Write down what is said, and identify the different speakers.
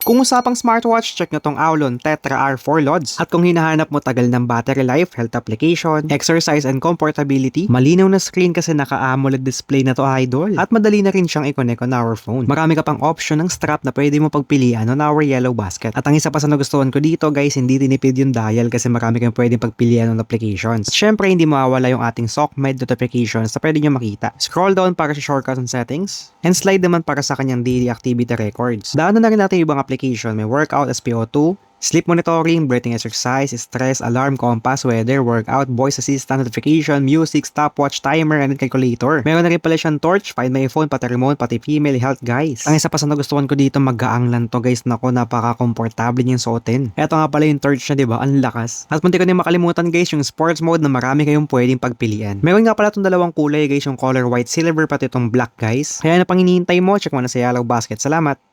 Speaker 1: Kung usapang smartwatch, check nyo tong Aulon Tetra R4 Lods. At kung hinahanap mo tagal ng battery life, health application, exercise and comfortability, malinaw na screen kasi naka-AMOLED display na to, idol. At madali na rin siyang i-connect on our phone. Marami ka pang option ng strap na pwede mo pagpilian on our yellow basket. At ang isa pa sa nagustuhan ko dito, guys, hindi tinipid yung dial kasi marami kang pwedeng pagpilian ng applications. At syempre, hindi mawawala yung ating SOCMED notifications na pwede nyo makita. Scroll down para sa shortcuts and settings, and slide naman para sa kanyang daily activity records. Daanan na rin natin yung ibang application. May workout, SPO2, sleep monitoring, breathing exercise, stress, alarm, compass, weather, workout, voice assistant, notification, music, stopwatch, timer, and calculator. Meron na rin pala siyang torch, find my phone, pati remote, pati female health, guys. Ang isa pa sa nagustuhan ko dito, magaang lang to, guys. Nako, napaka-komportable niyang suotin. Eto nga pala yung torch niya, diba? Ang lakas. At munti ko din makalimutan, guys, yung sports mode na marami kayong pwedeng pagpilian. Meron nga pala itong dalawang kulay, guys, yung color white, silver, pati itong black, guys. Kaya na pang hinihintay mo, check mo na sa yellow basket. Salamat!